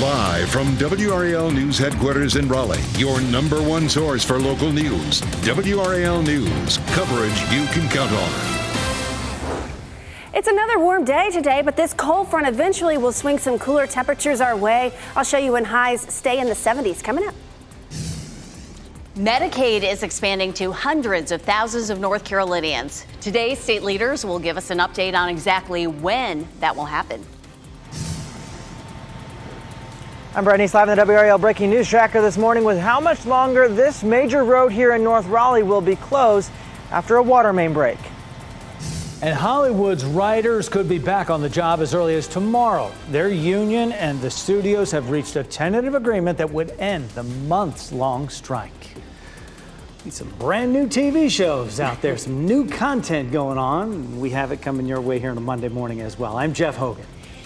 Live from WRAL News Headquarters in Raleigh, your number one source for local news. WRAL News, coverage you can count on. It's another warm day today, but this cold front eventually will swing some cooler temperatures our way. I'll show you when highs stay in the 70s coming up. Medicaid is expanding to hundreds of thousands of North Carolinians. Today, state leaders will give us an update on exactly when that will happen. I'm Brett Neese, live in the WRAL Breaking News Tracker this morning with how much longer this major road here in North Raleigh will be closed after a water main break. And Hollywood's writers could be back on the job as early as tomorrow. Their union and the studios have reached a tentative agreement that would end the months-long strike. Need some brand new TV shows out there, some new content going on. We have it coming your way here on a Monday morning as well. I'm Jeff Hogan.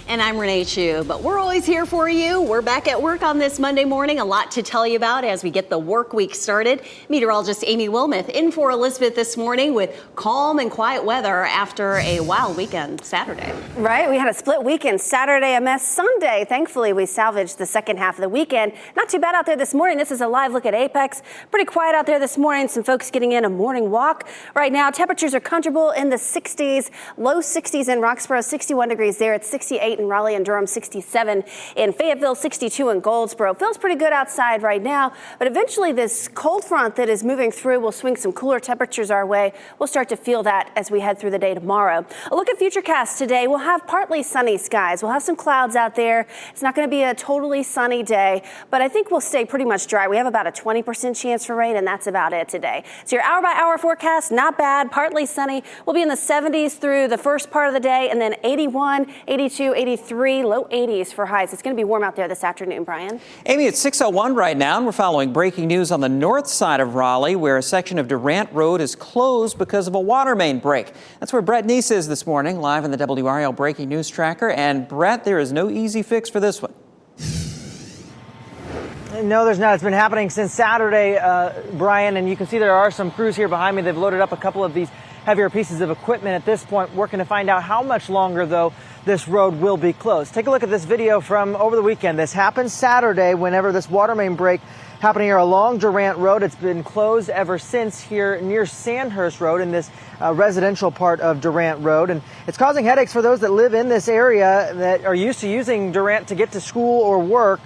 And I'm Renee Chu, but we're always here for you. We're back at work on this Monday morning. A lot to tell you about as we get the work week started. Meteorologist Amy Wilmoth in for Elizabeth this morning with calm and quiet weather after a wild weekend Saturday. Right, we had a split weekend. Saturday a mess, Sunday. Thankfully, we salvaged the second half of the weekend. Not too bad out there this morning. This is a live look at Apex. Pretty quiet out there this morning. Some folks getting in a morning walk. Right now, temperatures are comfortable in the 60s, low 60s in Roxborough, 61 degrees there. It's 68 in Raleigh and Durham, 67 in Fayetteville, 62 in Goldsboro. Feels pretty good outside right now, but eventually this cold front that is moving through will swing some cooler temperatures our way. We'll start to feel that as we head through the day tomorrow. A look at Futurecast today. We'll have partly sunny skies. We'll have some clouds out there. It's not going to be a totally sunny day, but I think we'll stay pretty much dry. We have about a 20% chance for rain, and that's about it today. So your hour-by-hour forecast, not bad, partly sunny. We'll be in the 70s through the first part of the day, and then 81, 82, 83, low 80s for highs. It's going to be warm out there this afternoon, Brian. Amy, it's 6:01 right now, and we're following breaking news on the north side of Raleigh, where a section of Durant Road is closed because of a water main break. That's where Brett Neese is this morning, live in the WRAL Breaking News Tracker. And Brett, there is no easy fix for this one. No, there's not. It's been happening since Saturday, Brian, and you can see there are some crews here behind me. They've loaded up a couple of these heavier pieces of equipment at this point, working to find out how much longer, though, this road will be closed. Take a look at this video from over the weekend. This happened Saturday whenever this water main break happened here along Durant Road. It's been closed ever since here near Sandhurst Road in this residential part of Durant Road. And it's causing headaches for those that live in this area that are used to using Durant to get to school or work.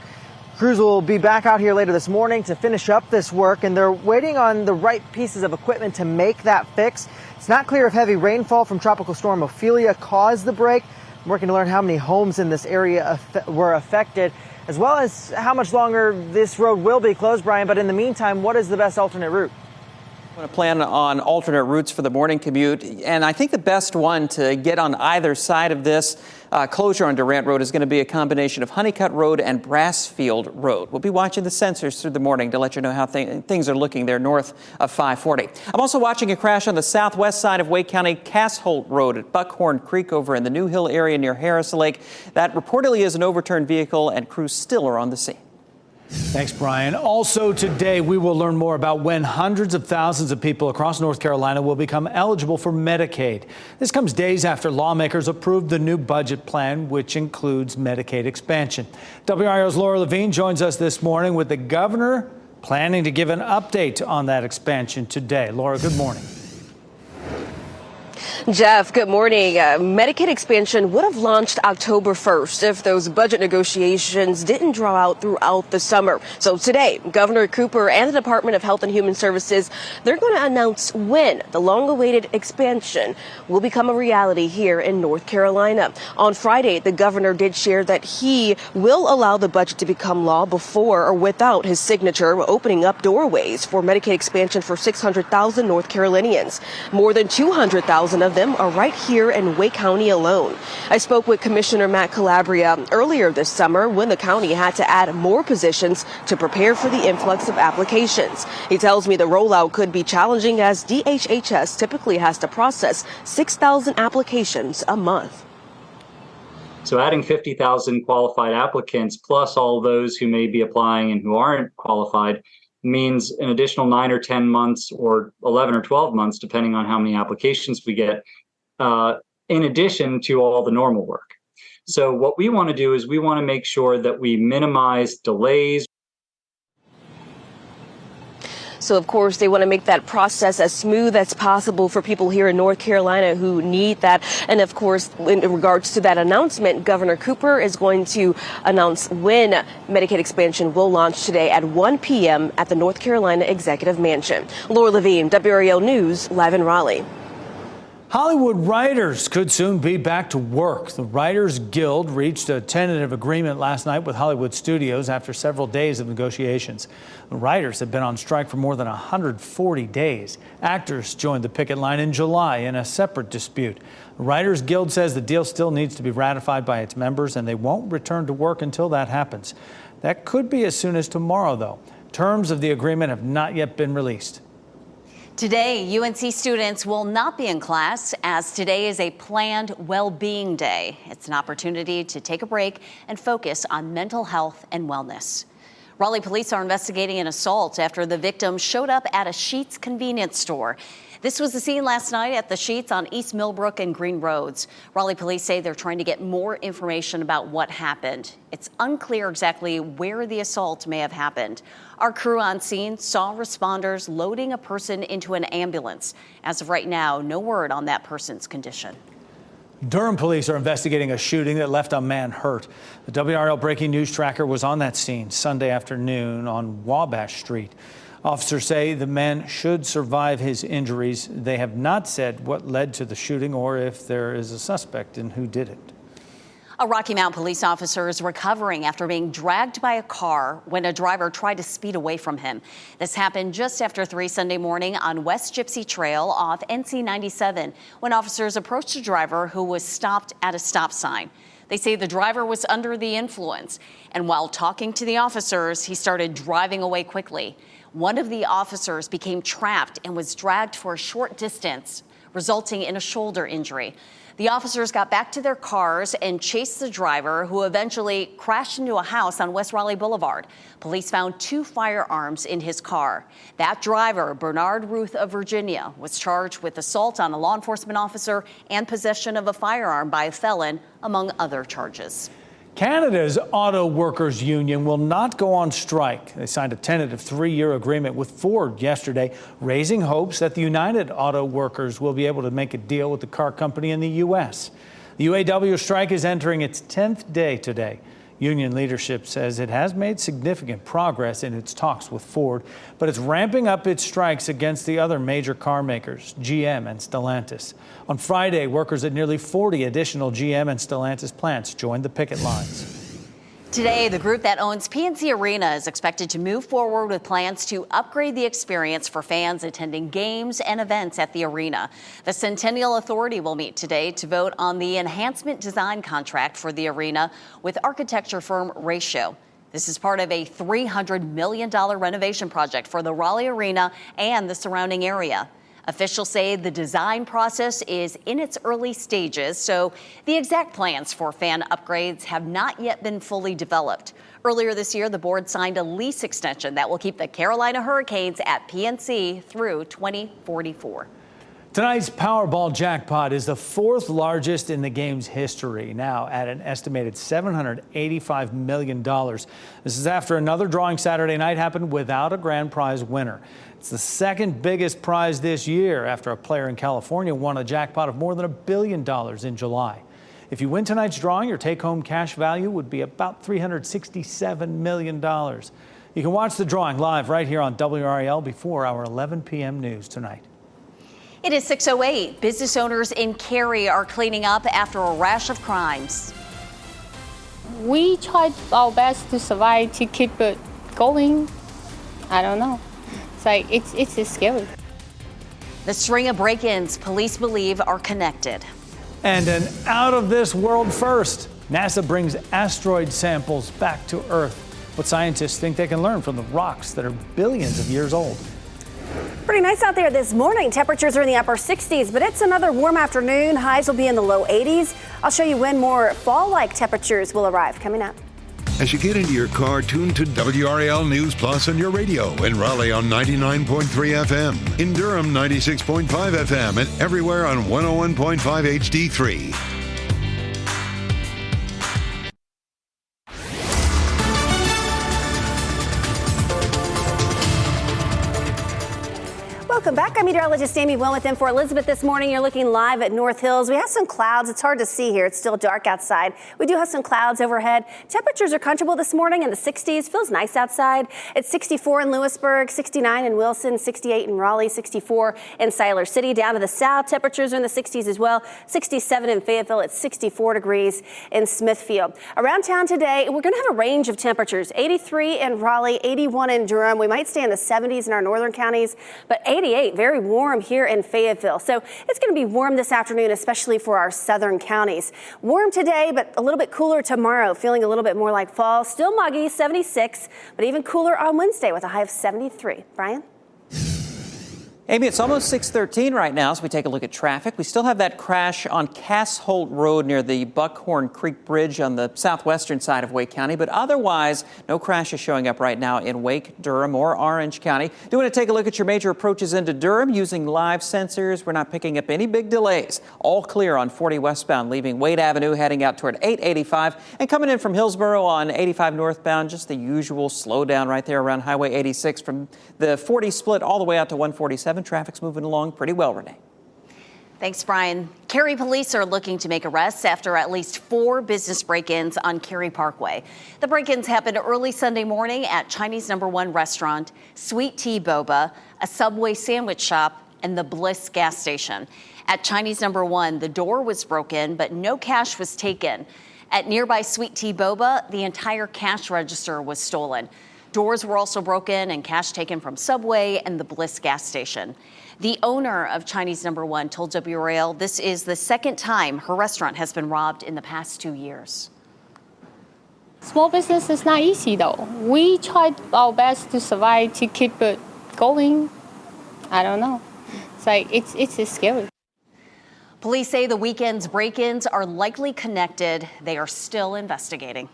Crews will be back out here later this morning to finish up this work, and they're waiting on the right pieces of equipment to make that fix. It's not clear if heavy rainfall from Tropical Storm Ophelia caused the break. I'm working to learn how many homes in this area were affected, as well as how much longer this road will be closed, Brian. But in the meantime, what is the best alternate route? I'm going to plan on alternate routes for the morning commute, and I think the best one to get on either side of this closure on Durant Road is going to be a combination of Honeycutt Road and Brassfield Road. We'll be watching the sensors through the morning to let you know how things are looking there north of 540. I'm also watching a crash on the southwest side of Wake County, Cassholt Road at Buckhorn Creek over in the New Hill area near Harris Lake. That reportedly is an overturned vehicle, and crews still are on the scene. Thanks, Brian. Also today, we will learn more about when hundreds of thousands of people across North Carolina will become eligible for Medicaid. This comes days after lawmakers approved the new budget plan, which includes Medicaid expansion. WRAL's Laura Levine joins us this morning with the governor planning to give an update on that expansion today. Laura, good morning. Jeff, good morning. Medicaid expansion would have launched October 1st if those budget negotiations didn't draw out throughout the summer. So today, Governor Cooper and the Department of Health and Human Services, they're going to announce when the long-awaited expansion will become a reality here in North Carolina. On Friday, the governor did share that he will allow the budget to become law before or without his signature, opening up doorways for Medicaid expansion for 600,000 North Carolinians. More than 200,000 of them are right here in Wake County alone. I spoke with Commissioner Matt Calabria earlier this summer when the county had to add more positions to prepare for the influx of applications. He tells me the rollout could be challenging as DHHS typically has to process 6,000 applications a month. So adding 50,000 qualified applicants plus all those who may be applying and who aren't qualified means an additional 9 or 10 months or 11 or 12 months, depending on how many applications we get, in addition to all the normal work. So what we want to do is we want to make sure that we minimize delays. So, of course, they want to make that process as smooth as possible for people here in North Carolina who need that. And, of course, in regards to that announcement, Governor Cooper is going to announce when Medicaid expansion will launch today at 1 p.m. at the North Carolina Executive Mansion. Laura Levine, WRAL News, live in Raleigh. Hollywood writers could soon be back to work. The Writers Guild reached a tentative agreement last night with Hollywood studios after several days of negotiations. The writers have been on strike for more than 140 days. Actors joined the picket line in July in a separate dispute. The Writers Guild says the deal still needs to be ratified by its members, and they won't return to work until that happens. That could be as soon as tomorrow, though. Terms of the agreement have not yet been released. Today, UNC students will not be in class as today is a planned well-being day. It's an opportunity to take a break and focus on mental health and wellness. Raleigh police are investigating an assault after the victim showed up at a Sheetz convenience store. This was the scene last night at the Sheetz on East Millbrook and Green Roads. Raleigh police say they're trying to get more information about what happened. It's unclear exactly where the assault may have happened. Our crew on scene saw responders loading a person into an ambulance. As of right now, no word on that person's condition. Durham police are investigating a shooting that left a man hurt. The WRAL Breaking News Tracker was on that scene Sunday afternoon on Wabash Street. Officers say the man should survive his injuries. They have not said what led to the shooting or if there is a suspect in who did it. A Rocky Mount police officer is recovering after being dragged by a car when a driver tried to speed away from him. This happened just after 3 Sunday morning on West Gypsy Trail off NC 97 when officers approached a driver who was stopped at a stop sign. They say the driver was under the influence, and while talking to the officers, he started driving away quickly. One of the officers became trapped and was dragged for a short distance, resulting in a shoulder injury. The officers got back to their cars and chased the driver, who eventually crashed into a house on West Raleigh Boulevard. Police found 2 firearms in his car. That driver, Bernard Ruth of Virginia, was charged with assault on a law enforcement officer and possession of a firearm by a felon, among other charges. Canada's Auto Workers Union will not go on strike. They signed a tentative 3-year agreement with Ford yesterday, raising hopes that the United Auto Workers will be able to make a deal with the car company in the U.S. The UAW strike is entering its 10th day today. Union leadership says it has made significant progress in its talks with Ford, but it's ramping up its strikes against the other major car makers, GM and Stellantis. On Friday, workers at nearly 40 additional GM and Stellantis plants joined the picket lines. Today, the group that owns PNC Arena is expected to move forward with plans to upgrade the experience for fans attending games and events at the arena. The Centennial Authority will meet today to vote on the enhancement design contract for the arena with architecture firm Ratio. This is part of a $300 million renovation project for the Raleigh Arena and the surrounding area. Officials say the design process is in its early stages, so the exact plans for fan upgrades have not yet been fully developed. Earlier this year, the board signed a lease extension that will keep the Carolina Hurricanes at PNC through 2044. Tonight's Powerball jackpot is the 4th largest in the game's history, now at an estimated $785 million. This is after another drawing Saturday night happened without a grand prize winner. It's the 2nd biggest prize this year after a player in California won a jackpot of more than $1 billion in July. If you win tonight's drawing, your take-home cash value would be about $367 million. You can watch the drawing live right here on WRAL before our 11 p.m. news tonight. It is 6:08. Business owners in Cary are cleaning up after a rash of crimes. We tried our best to survive, to keep it going. I don't know. It's like, it's just scary. The string of break-ins police believe are connected. And an out-of-this-world first. NASA brings asteroid samples back to Earth. What scientists think they can learn from the rocks that are billions of years old. Pretty nice out there this morning. Temperatures are in the upper 60s, but it's another warm afternoon. Highs will be in the low 80s. I'll show you when more fall-like temperatures will arrive coming up. As you get into your car, tune to WRAL News Plus on your radio. In Raleigh on 99.3 FM. In Durham, 96.5 FM. And everywhere on 101.5 HD3. Welcome back. I'm meteorologist Amy Wilmoth in for Elizabeth this morning. You're looking live at North Hills. We have some clouds. It's hard to see here. It's still dark outside. We do have some clouds overhead. Temperatures are comfortable this morning in the 60s. Feels nice outside. It's 64 in Lewisburg, 69 in Wilson, 68 in Raleigh, 64 in Siler City. Down to the south, temperatures are in the 60s as well. 67 in Fayetteville. It's 64 degrees in Smithfield. Around town today, we're going to have a range of temperatures. 83 in Raleigh, 81 in Durham. We might stay in the 70s in our northern counties, but 88, very warm here in Fayetteville. So it's going to be warm this afternoon, especially for our southern counties. Warm today, but a little bit cooler tomorrow, feeling a little bit more like fall. Still muggy, 76, but even cooler on Wednesday with a high of 73. Brian? Amy, it's almost 6:13 right now, so we take a look at traffic. We still have that crash on Cass Holt Road near the Buckhorn Creek Bridge on the southwestern side of Wake County, but otherwise, no crashes showing up right now in Wake, Durham, or Orange County. Do want to take a look at your major approaches into Durham using live sensors. We're not picking up any big delays. All clear on 40 westbound, leaving Wade Avenue, heading out toward 885, and coming in from Hillsborough on 85 northbound, just the usual slowdown right there around Highway 86 from the 40 split all the way out to 147. Traffic's moving along pretty well, Renee. Thanks, Brian. Cary police are looking to make arrests after at least 4 business break-ins on Cary Parkway. The break-ins happened early Sunday morning at Chinese No. 1 restaurant, Sweet Tea Boba, a Subway sandwich shop, and the Bliss gas station. At Chinese No. 1, the door was broken, but no cash was taken. At nearby Sweet Tea Boba, the entire cash register was stolen. Doors were also broken and cash taken from Subway and the Bliss gas station. The owner of Chinese No. 1 told WRAL this is the second time her restaurant has been robbed in the past 2 years. Small business is not easy though. We tried our best to survive, to keep it going. I don't know. It's scary. Police say the weekend's break-ins are likely connected. They are still investigating.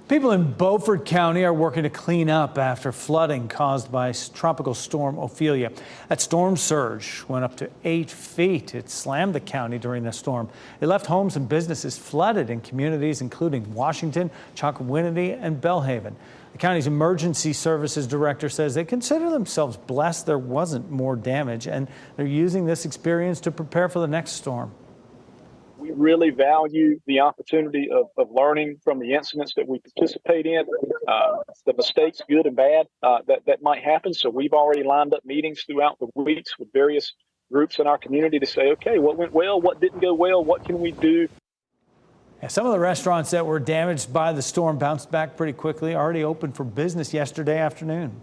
People in Beaufort County are working to clean up after flooding caused by Tropical Storm Ophelia. That storm surge went up to 8 feet. It slammed the county during the storm. It left homes and businesses flooded in communities including Washington, Chocowinity, and Belhaven. The county's emergency services director says they consider themselves blessed there wasn't more damage, and they're using this experience to prepare for the next storm. We really value the opportunity of learning from the incidents that we participate in, the mistakes, good and bad, that might happen. So we've already lined up meetings throughout the weeks with various groups in our community to say, okay, what went well, what didn't go well, what can we do? Yeah, some of the restaurants that were damaged by the storm bounced back pretty quickly, already opened for business yesterday afternoon.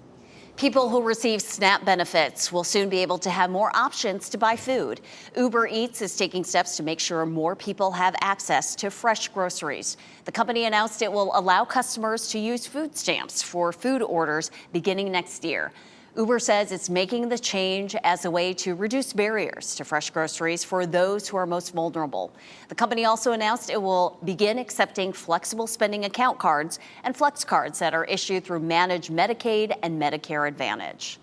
People who receive SNAP benefits will soon be able to have more options to buy food. Uber Eats is taking steps to make sure more people have access to fresh groceries. The company announced it will allow customers to use food stamps for food orders beginning next year. Uber says it's making the change as a way to reduce barriers to fresh groceries for those who are most vulnerable. The company also announced it will begin accepting flexible spending account cards and flex cards that are issued through Managed Medicaid and Medicare Advantage.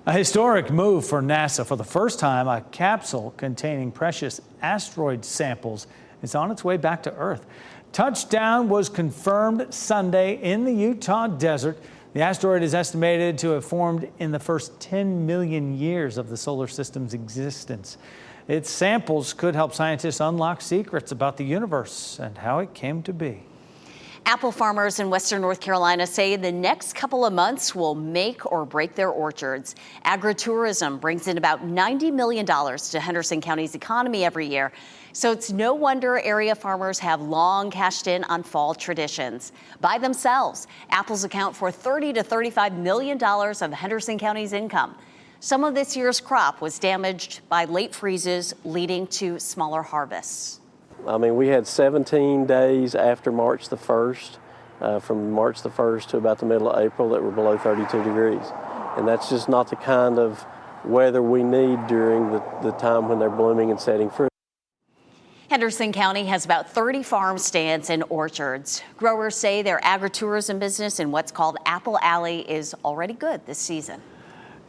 A historic move for NASA. For the first time, a capsule containing precious asteroid samples is on its way back to Earth. Touchdown was confirmed Sunday in the Utah desert. The asteroid is estimated to have formed in the first 10 million years of the solar system's existence. Its samples could help scientists unlock secrets about the universe and how it came to be. Apple farmers in western North Carolina say the next couple of months will make or break their orchards. Agritourism brings in about $90 million to Henderson County's economy every year. So it's no wonder area farmers have long cashed in on fall traditions. By themselves, apples account for $30 to $35 million of Henderson County's income. Some of this year's crop was damaged by late freezes, leading to smaller harvests. I mean, we had 17 days after March the 1st, from March the 1st to about the middle of April, that were below 32 degrees. And that's just not the kind of weather we need during the time when they're blooming and setting fruit. Henderson County has about 30 farm stands and orchards. Growers say their agritourism business in what's called Apple Alley is already good this season.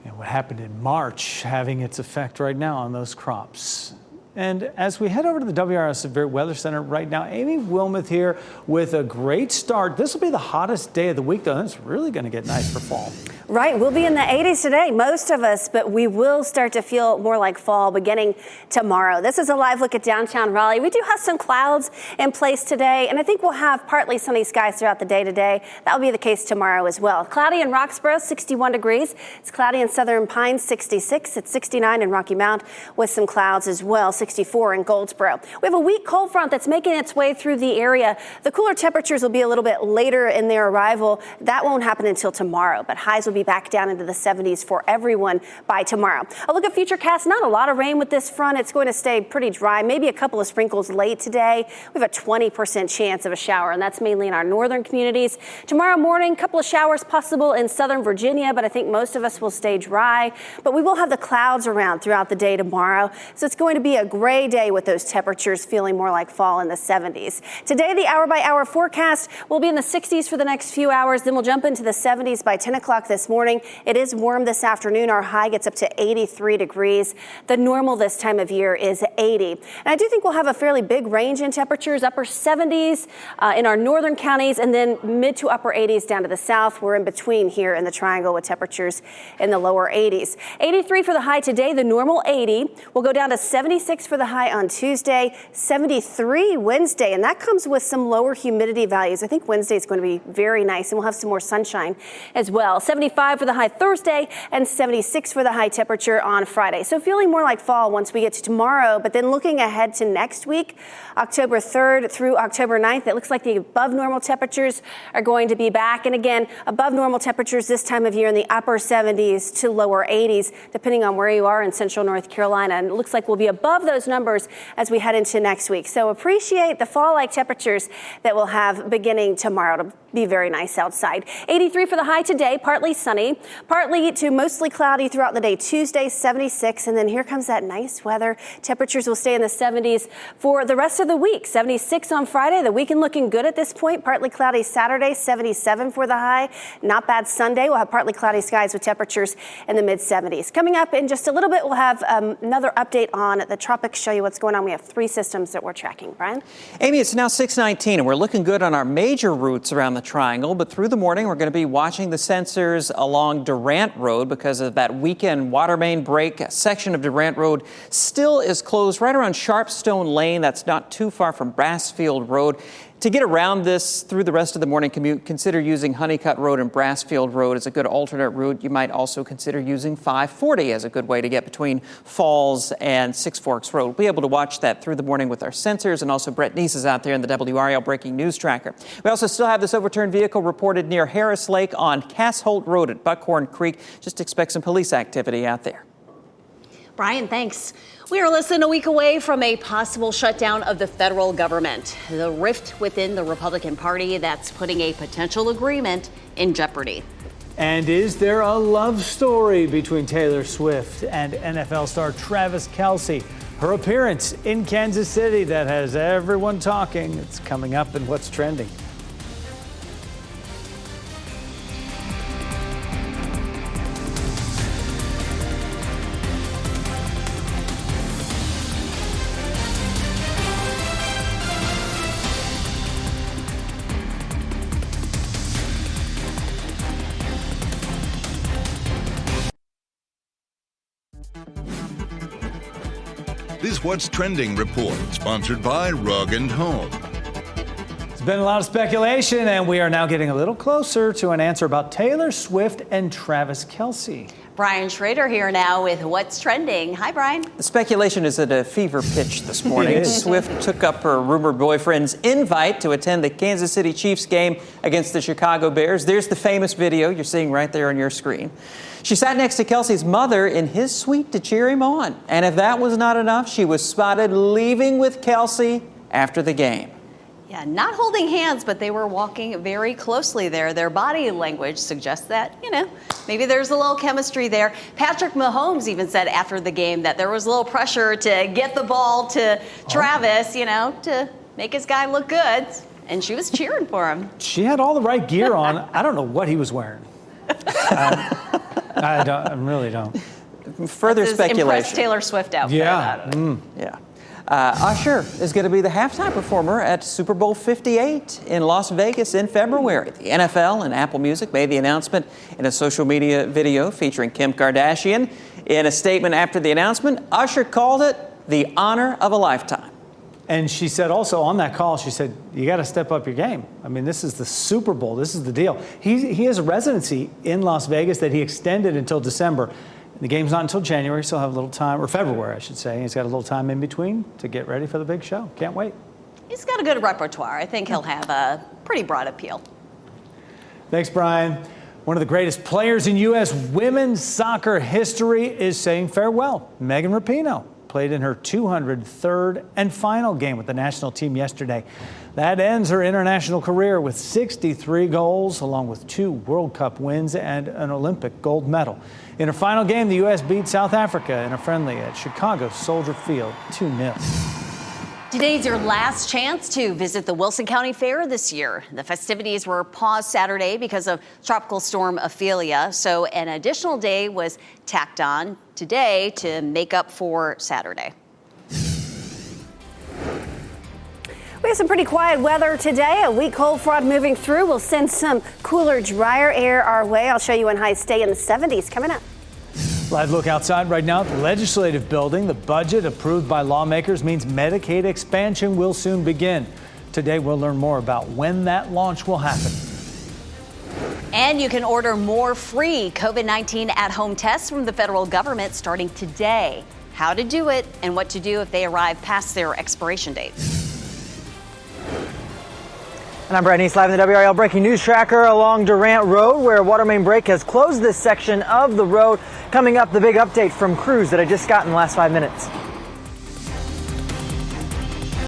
And what happened in March having its effect right now on those crops. And as we head over to the WRAL Severe Weather Center right now, Amy Wilmoth here with a great start. This will be the hottest day of the week, though. It's really going to get nice for fall. Right, we'll be in the 80s today, most of us, but we will start to feel more like fall beginning tomorrow. This is a live look at downtown Raleigh. We do have some clouds in place today, and I think we'll have partly sunny skies throughout the day today. That will be the case tomorrow as well. Cloudy in Roxborough, 61 degrees. It's cloudy in Southern Pines, 66. It's 69 in Rocky Mount with some clouds as well, 64 in Goldsboro. We have a weak cold front that's making its way through the area. The cooler temperatures will be a little bit later in their arrival. That won't happen until tomorrow, but highs will be back down into the 70s for everyone by tomorrow. A look at Futurecast, not a lot of rain with this front. It's going to stay pretty dry, maybe a couple of sprinkles late today. We have a 20% chance of a shower, and that's mainly in our northern communities. Tomorrow morning, a couple of showers possible in southern Virginia, but I think most of us will stay dry. But we will have the clouds around throughout the day tomorrow, so it's going to be a gray day with those temperatures feeling more like fall in the 70s. Today, the hour-by-hour forecast will be in the 60s for the next few hours, then we'll jump into the 70s by 10 o'clock this morning. It is warm this afternoon. Our high gets up to 83 degrees. The normal this time of year is 80. And I do think we'll have a fairly big range in temperatures, upper 70s in our northern counties, and then mid to upper 80s down to the south. We're in between here in the triangle with temperatures in the lower 80s. 83 for the high today, the normal 80. We'll go down to 76 for the high on Tuesday, 73 Wednesday, and that comes with some lower humidity values. I think Wednesday is going to be very nice, and we'll have some more sunshine as well. 75 for the high Thursday and 76 for the high temperature on Friday. So feeling more like fall once we get to tomorrow, but then looking ahead to next week, October 3rd through October 9th, it looks like the above normal temperatures are going to be back. And again, above normal temperatures this time of year in the upper 70s to lower 80s, depending on where you are in central North Carolina. And it looks like we'll be above those numbers as we head into next week. So appreciate the fall-like temperatures that we'll have beginning tomorrow. It'll be very nice outside. 83 for the high today, partly sunny, partly to mostly cloudy throughout the day. Tuesday, 76, and then here comes that nice weather. Temperatures will stay in the 70s for the rest of the week. 76 on Friday. The weekend looking good at this point. Partly cloudy Saturday, 77 for the high. Not bad Sunday. We'll have partly cloudy skies with temperatures in the mid-70s. Coming up in just a little bit, we'll have another update on the tropics, show you what's going on. We have 3 systems that we're tracking. Brian? Amy, it's now 6:19, and we're looking good on our major routes around the triangle, but through the morning, we're going to be watching the sensors along Durant Road because of that weekend water main break. A section of Durant Road still is closed right around Sharpstone Lane. That's not too far from Brassfield Road. To get around this through the rest of the morning commute, consider using Honeycutt Road and Brassfield Road as a good alternate route. You might also consider using 540 as a good way to get between Falls and Six Forks Road. We'll be able to watch that through the morning with our sensors, and also Brett Neese is out there in the WRAL Breaking News Tracker. We also still have this overturned vehicle reported near Harris Lake on Cass Holt Road at Buckhorn Creek. Just expect some police activity out there. Brian, thanks. We are less than a week away from a possible shutdown of the federal government. The rift within the Republican Party that's putting a potential agreement in jeopardy. And is there a love story between Taylor Swift and NFL star Travis Kelce? Her appearance in Kansas City that has everyone talking. It's coming up in What's Trending. This What's Trending report, sponsored by Rug & Home. There's been a lot of speculation, and we are now getting a little closer to an answer about Taylor Swift and Travis Kelce. Brian Schrader here now with What's Trending. Hi, Brian. The speculation is at a fever pitch this morning. Swift took up her rumored boyfriend's invite to attend the Kansas City Chiefs game against the Chicago Bears. There's the famous video you're seeing right there on your screen. She sat next to Kelce's mother in his suite to cheer him on. And if that was not enough, she was spotted leaving with Kelce after the game. Yeah, not holding hands, but they were walking very closely there. Their body language suggests that, maybe there's a little chemistry there. Patrick Mahomes even said after the game that there was a little pressure to get the ball to Travis, to make his guy look good. And she was cheering for him. She had all the right gear on. I don't know what he was wearing. I really don't. Further speculation. Impressed Taylor Swift outfit. Yeah. Yeah. Usher is going to be the halftime performer at Super Bowl 58 in Las Vegas in February. The NFL and Apple Music made the announcement in a social media video featuring Kim Kardashian. In a statement after the announcement, Usher called it the honor of a lifetime. And she said also on that call, she said, you got to step up your game. I mean, this is the Super Bowl. This is the deal. He has a residency in Las Vegas that he extended until December. The game's not until January, so he'll have a little time, or February, I should say. He's got a little time in between to get ready for the big show. Can't wait. He's got a good repertoire. I think he'll have a pretty broad appeal. Thanks, Brian. One of the greatest players in U.S. women's soccer history is saying farewell. Megan Rapinoe played in her 203rd and final game with the national team yesterday. That ends her international career with 63 goals, along with 2 World Cup wins and an Olympic gold medal. In her final game, the U.S. beat South Africa in a friendly at Chicago Soldier Field 2-0. Today's your last chance to visit the Wilson County Fair this year. The festivities were paused Saturday because of Tropical Storm Ophelia, so an additional day was tacked on today to make up for Saturday. We have some pretty quiet weather today. A weak cold front moving through will send some cooler, drier air our way. I'll show you when highs stay in the 70s coming up. Live look outside right now at the legislative building. The budget approved by lawmakers means Medicaid expansion will soon begin. Today we'll learn more about when that launch will happen. And you can order more free COVID-19 at-home tests from the federal government starting today. How to do it and what to do if they arrive past their expiration date. And I'm Brad East, live in the WRAL Breaking News Tracker along Durant Road, where a water main break has closed this section of the road. Coming up, the big update from crews that I just got in the last 5 minutes.